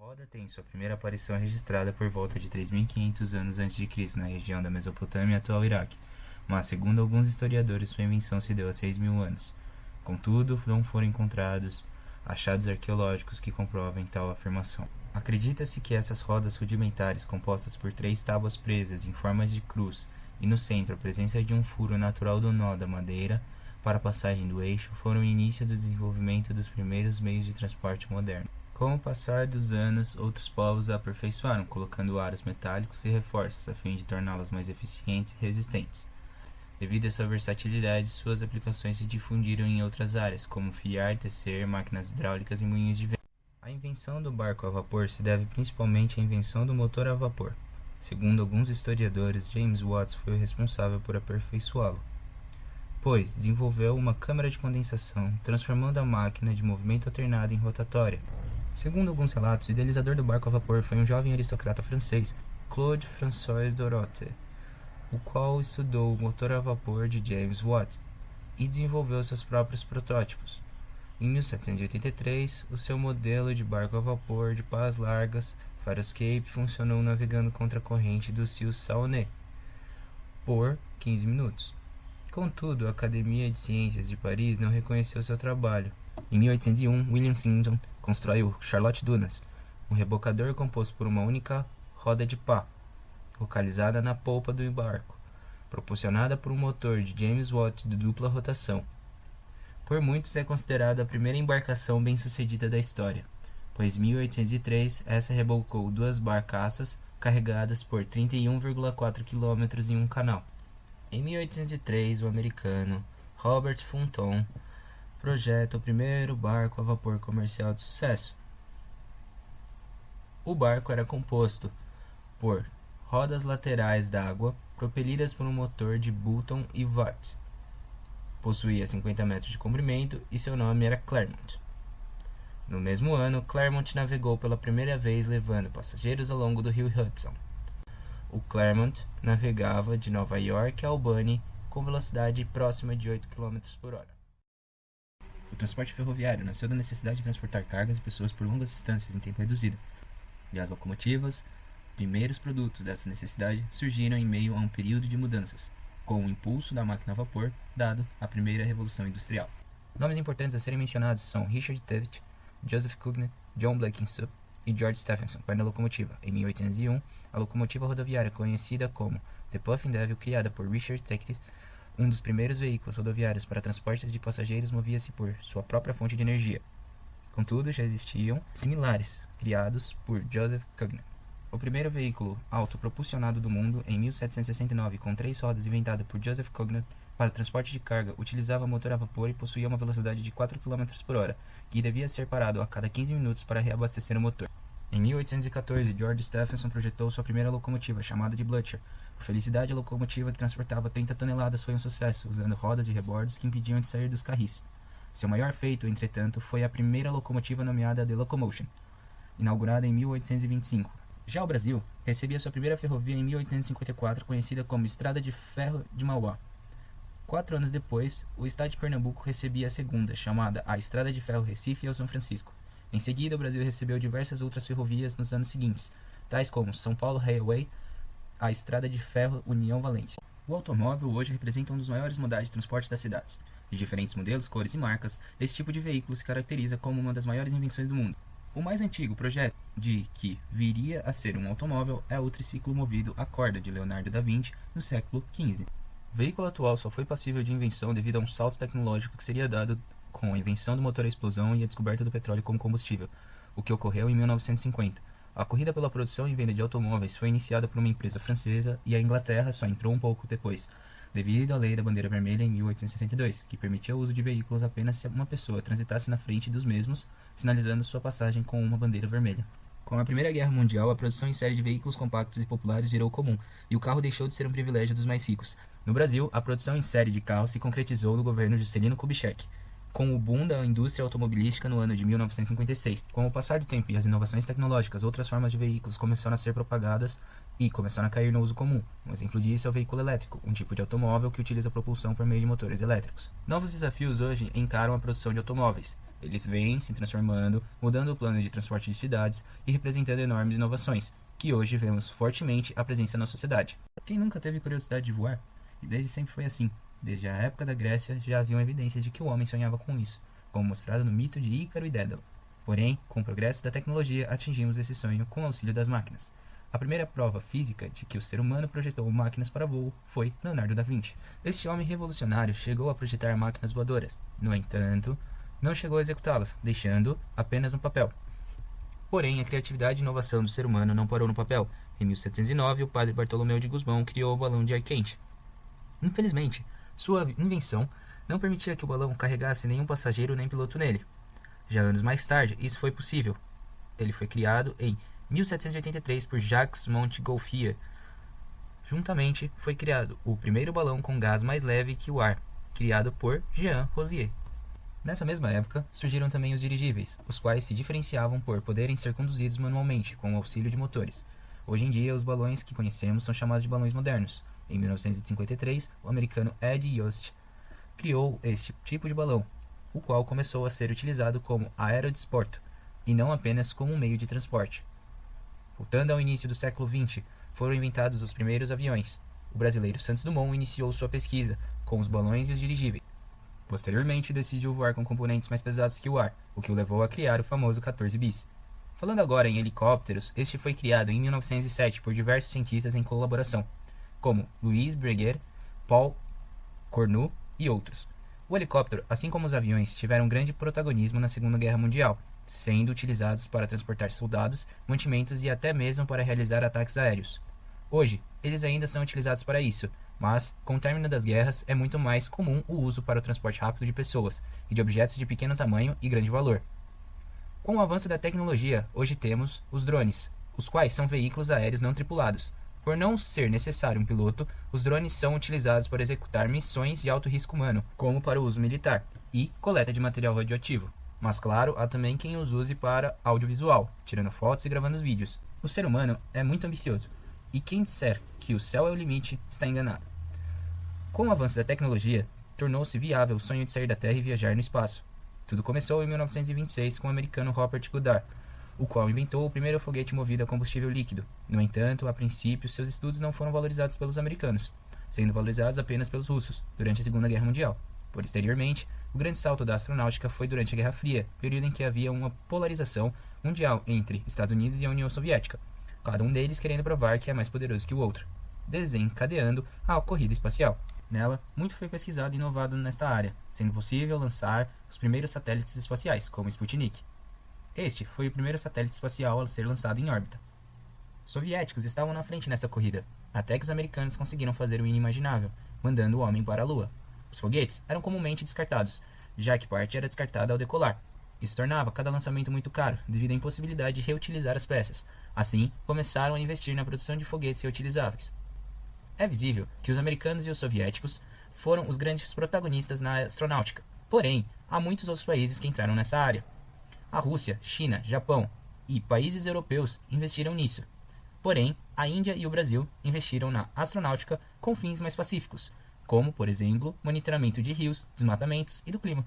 roda tem sua primeira aparição registrada por volta de 3.500 anos antes de Cristo na região da Mesopotâmia e atual Iraque, mas segundo alguns historiadores sua invenção se deu há 6.000 anos. Contudo, não foram encontrados achados arqueológicos que comprovem tal afirmação. Acredita-se que essas rodas rudimentares, compostas por 3 tábuas presas em formas de cruz e no centro a presença de um furo natural do nó da madeira para a passagem do eixo, foram o início do desenvolvimento dos primeiros meios de transporte moderno. Com o passar dos anos, outros povos a aperfeiçoaram, colocando aros metálicos e reforços a fim de torná-las mais eficientes e resistentes. Devido a sua versatilidade, suas aplicações se difundiram em outras áreas, como fiar, tecer, máquinas hidráulicas e moinhos de vento. A invenção do barco a vapor se deve principalmente à invenção do motor a vapor. Segundo alguns historiadores, James Watt foi o responsável por aperfeiçoá-lo, pois desenvolveu uma câmara de condensação, transformando a máquina de movimento alternado em rotatória. Segundo alguns relatos, o idealizador do barco a vapor foi um jovem aristocrata francês, Claude François Dorothée, o qual estudou o motor a vapor de James Watt e desenvolveu seus próprios protótipos. Em 1783, o seu modelo de barco a vapor de pás largas, Faroescape, funcionou navegando contra a corrente do rio Saône por 15 minutos. Contudo, a Academia de Ciências de Paris não reconheceu seu trabalho. Em 1801, William Simpson constrói o Charlotte Dunas, um rebocador composto por uma única roda de pá, localizada na polpa do barco, propulsionada por um motor de James Watt de dupla rotação. Por muitos é considerada a primeira embarcação bem-sucedida da história, pois em 1803 essa rebocou 2 barcaças carregadas por 31,4 km em um canal. Em 1803, o americano Robert Fulton projeta o primeiro barco a vapor comercial de sucesso. O barco era composto por rodas laterais d'água propelidas por um motor de Boulton e Watt. Possuía 50 metros de comprimento e seu nome era Clermont. No mesmo ano, Clermont navegou pela primeira vez levando passageiros ao longo do rio Hudson. O Clermont navegava de Nova York a Albany com velocidade próxima de 8 km por hora. O transporte ferroviário nasceu da necessidade de transportar cargas e pessoas por longas distâncias em tempo reduzido. E as locomotivas, primeiros produtos dessa necessidade, surgiram em meio a um período de mudanças, com o impulso da máquina a vapor dado à primeira revolução industrial. Nomes importantes a serem mencionados são Richard Tevitt, Joseph Cugnet, John Blenkinsop e George Stephenson para a locomotiva. Em 1801, a locomotiva rodoviária conhecida como The Puffin Devil, criada por Richard Tevitt, um dos primeiros veículos rodoviários para transportes de passageiros, movia-se por sua própria fonte de energia. Contudo, já existiam similares, criados por Joseph Cugnet. O primeiro veículo autopropulsionado do mundo, em 1769, com 3 rodas, inventado por Joseph Cugnet para transporte de carga, utilizava motor a vapor e possuía uma velocidade de 4 km por hora, que devia ser parado a cada 15 minutos para reabastecer o motor. Em 1814, George Stephenson projetou sua primeira locomotiva, chamada de Blucher. Por felicidade, a locomotiva, que transportava 30 toneladas, foi um sucesso, usando rodas e rebordos que impediam de sair dos carris. Seu maior feito, entretanto, foi a primeira locomotiva nomeada The Locomotion, inaugurada em 1825. Já o Brasil recebia sua primeira ferrovia em 1854, conhecida como Estrada de Ferro de Mauá. 4 anos depois, o estado de Pernambuco recebia a segunda, chamada a Estrada de Ferro Recife ao São Francisco. Em seguida, o Brasil recebeu diversas outras ferrovias nos anos seguintes, tais como São Paulo Railway, a Estrada de Ferro União Valência. O automóvel hoje representa um dos maiores modais de transporte das cidades. De diferentes modelos, cores e marcas, esse tipo de veículo se caracteriza como uma das maiores invenções do mundo. O mais antigo projeto de que viria a ser um automóvel é o triciclo movido a corda de Leonardo da Vinci no século XV. O veículo atual só foi passível de invenção devido a um salto tecnológico que seria dado com a invenção do motor a explosão e a descoberta do petróleo como combustível, o que ocorreu em 1950. A corrida pela produção e venda de automóveis foi iniciada por uma empresa francesa e a Inglaterra só entrou um pouco depois, devido à lei da bandeira vermelha em 1862, que permitia o uso de veículos apenas se uma pessoa transitasse na frente dos mesmos, sinalizando sua passagem com uma bandeira vermelha. Com a Primeira Guerra Mundial, a produção em série de veículos compactos e populares virou comum, e o carro deixou de ser um privilégio dos mais ricos. No Brasil, a produção em série de carros se concretizou no governo Juscelino Kubitschek, com o boom da indústria automobilística no ano de 1956. Com o passar do tempo e as inovações tecnológicas, outras formas de veículos começaram a ser propagadas e começaram a cair no uso comum. Um exemplo disso é o veículo elétrico, um tipo de automóvel que utiliza propulsão por meio de motores elétricos. Novos desafios hoje encaram a produção de automóveis. Eles vêm se transformando, mudando o plano de transporte de cidades e representando enormes inovações, que hoje vemos fortemente a presença na sociedade. Quem nunca teve curiosidade de voar? E desde sempre foi assim. Desde a época da Grécia já haviam evidências de que o homem sonhava com isso, como mostrado no mito de Ícaro e Dédalo. Porém, com o progresso da tecnologia, atingimos esse sonho com o auxílio das máquinas. A primeira prova física de que o ser humano projetou máquinas para voo foi Leonardo da Vinci. Este homem revolucionário chegou a projetar máquinas voadoras. No entanto, não chegou a executá-las, deixando apenas no papel. Porém, a criatividade e inovação do ser humano não parou no papel. Em 1709, o padre Bartolomeu de Gusmão criou o balão de ar quente. Infelizmente, sua invenção não permitia que o balão carregasse nenhum passageiro nem piloto nele. Já anos mais tarde, isso foi possível. Ele foi criado em 1783 por Jacques Montgolfier. Juntamente, foi criado o primeiro balão com gás mais leve que o ar, criado por Jean Rosier. Nessa mesma época, surgiram também os dirigíveis, os quais se diferenciavam por poderem ser conduzidos manualmente, com o auxílio de motores. Hoje em dia, os balões que conhecemos são chamados de balões modernos. Em 1953, o americano Ed Yost criou este tipo de balão, o qual começou a ser utilizado como aerodesporto, e não apenas como um meio de transporte. Voltando ao início do século XX, foram inventados os primeiros aviões. O brasileiro Santos Dumont iniciou sua pesquisa com os balões e os dirigíveis. Posteriormente, decidiu voar com componentes mais pesados que o ar, o que o levou a criar o famoso 14 bis. Falando agora em helicópteros, este foi criado em 1907 por diversos cientistas em colaboração, como Louis Breguet, Paul Cornu e outros. O helicóptero, assim como os aviões, tiveram grande protagonismo na Segunda Guerra Mundial, sendo utilizados para transportar soldados, mantimentos e até mesmo para realizar ataques aéreos. Hoje, eles ainda são utilizados para isso, mas, com o término das guerras, é muito mais comum o uso para o transporte rápido de pessoas e de objetos de pequeno tamanho e grande valor. Com o avanço da tecnologia, hoje temos os drones, os quais são veículos aéreos não tripulados. Por não ser necessário um piloto, os drones são utilizados para executar missões de alto risco humano, como para o uso militar, e coleta de material radioativo. Mas claro, há também quem os use para audiovisual, tirando fotos e gravando os vídeos. O ser humano é muito ambicioso, e quem disser que o céu é o limite está enganado. Com o avanço da tecnologia, tornou-se viável o sonho de sair da Terra e viajar no espaço. Tudo começou em 1926 com o americano Robert Goddard, o qual inventou o primeiro foguete movido a combustível líquido. No entanto, a princípio, seus estudos não foram valorizados pelos americanos, sendo valorizados apenas pelos russos, durante a Segunda Guerra Mundial. Posteriormente, o grande salto da astronáutica foi durante a Guerra Fria, período em que havia uma polarização mundial entre Estados Unidos e a União Soviética, cada um deles querendo provar que é mais poderoso que o outro, desencadeando a corrida espacial. Nela, muito foi pesquisado e inovado nesta área, sendo possível lançar os primeiros satélites espaciais, como o Sputnik. Este foi o primeiro satélite espacial a ser lançado em órbita. Os soviéticos estavam na frente nessa corrida, até que os americanos conseguiram fazer o inimaginável, mandando o homem para a Lua. Os foguetes eram comumente descartados, já que parte era descartada ao decolar. Isso tornava cada lançamento muito caro, devido à impossibilidade de reutilizar as peças. Assim, começaram a investir na produção de foguetes reutilizáveis. É visível que os americanos e os soviéticos foram os grandes protagonistas na astronáutica. Porém, há muitos outros países que entraram nessa área. A Rússia, China, Japão e países europeus investiram nisso. Porém, a Índia e o Brasil investiram na astronáutica com fins mais pacíficos, como, por exemplo, monitoramento de rios, desmatamentos e do clima.